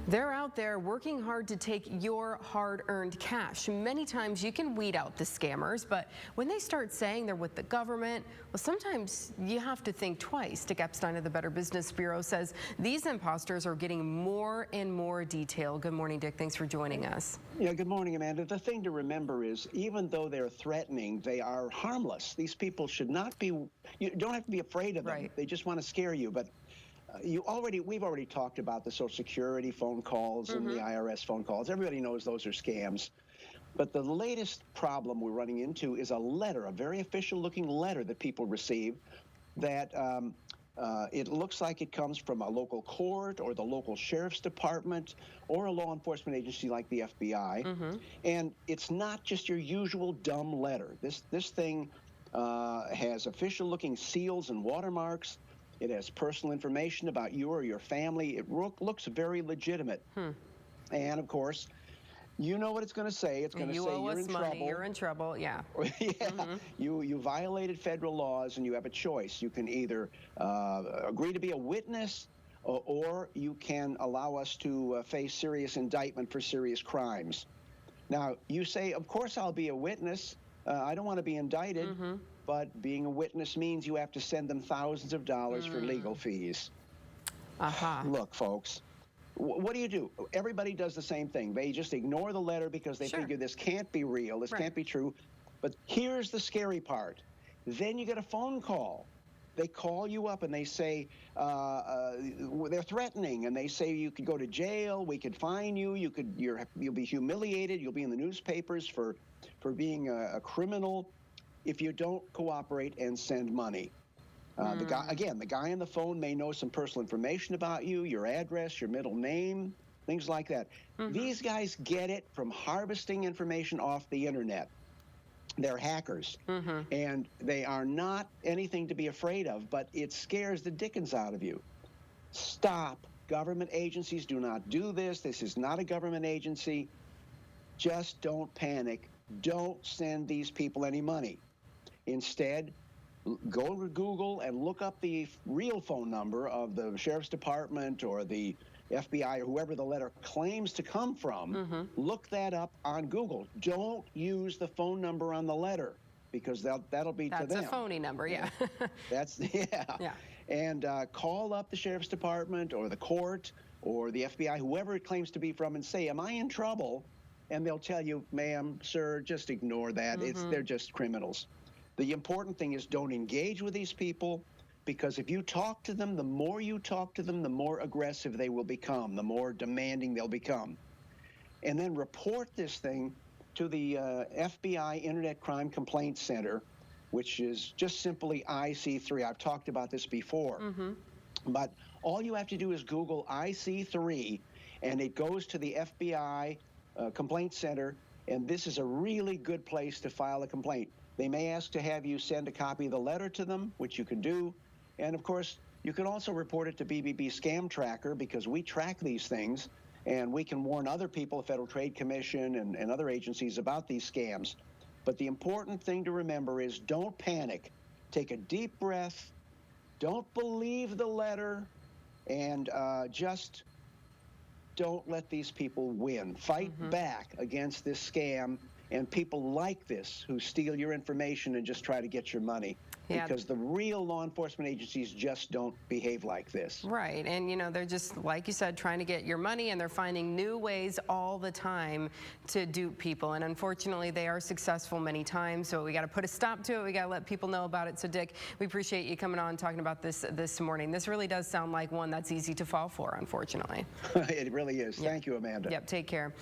They're out there working hard to take your hard-earned cash. Many times you can weed out the scammers, but when they start saying they're with the government, well, sometimes you have to think twice. Dick Eppstein of the Better Business Bureau says these imposters are getting more and more detailed. Good morning, Dick. Thanks for joining us. Yeah, good morning, Amanda. The thing to remember is even though they're threatening, they are harmless. These people should not be, you don't have to be afraid of them. Right. They just want to scare you. But we've already talked about the Social Security phone calls and the IRS phone calls. Everybody knows those are scams. But the latest problem we're running into is a letter, a very official-looking letter that people receive that it looks like it comes from a local court or the local sheriff's department or a law enforcement agency like the FBI. And it's not just your usual dumb letter. This thing has official-looking seals and watermarks. It has personal information about you or your family. It looks very legitimate. And, of course, you know what it's going to say. It's going to say you're in trouble. You're in trouble, yeah. You violated federal laws, and you have a choice. You can either agree to be a witness, or you can allow us to face serious indictment for serious crimes. Now, you say, of course I'll be a witness. I don't want to be indicted. But being a witness means you have to send them thousands of dollars for legal fees. Look, folks, what do? Everybody does the same thing. They just ignore the letter because they figure this can't be real, this can't be true. But here's the scary part. Then you get a phone call. They call you up and they say, they're threatening, and they say you could go to jail, we could fine you, you'll be humiliated, you'll be in the newspapers for being a criminal if you don't cooperate and send money. The guy on the phone may know some personal information about you, your address, your middle name, things like that. These guys get it from harvesting information off the internet. They're hackers, and they are not anything to be afraid of, but it scares the dickens out of you. Stop. Government agencies do not do this. This is not a government agency. Just don't panic. Don't send these people any money. Instead, go to Google and look up the real phone number of the sheriff's department or the FBI or whoever the letter claims to come from. Look that up on Google. Don't use the phone number on the letter, because that'll be to them. That's a phony number, yeah. And call up the sheriff's department or the court or the FBI, whoever it claims to be from, and say, am I in trouble? And they'll tell you, ma'am, sir, just ignore that. They're just criminals. The important thing is don't engage with these people, because if you talk to them, the more you talk to them, the more aggressive they will become, the more demanding they'll become. And then report this thing to the FBI Internet Crime Complaint Center, which is just simply IC3. I've talked about this before. But all you have to do is Google IC3, and it goes to the FBI Complaint Center, and this is a really good place to file a complaint. They may ask to have you send a copy of the letter to them, which you can do. And, of course, you can also report it to BBB Scam Tracker, because we track these things, and we can warn other people, the Federal Trade Commission and other agencies, about these scams. But the important thing to remember is don't panic. Take a deep breath. Don't believe the letter, and just don't let these people win. Fight back against this scam and people like this who steal your information and just try to get your money. Because the real law enforcement agencies just don't behave like this. Right, and you know, they're just, like you said, trying to get your money, and they're finding new ways all the time to dupe people. And unfortunately, they are successful many times, so we got to put a stop to it. We got to let people know about it. So Dick, we appreciate you coming on and talking about this morning. This really does sound like one that's easy to fall for, unfortunately. It really is. Thank you, Amanda. Yep, take care.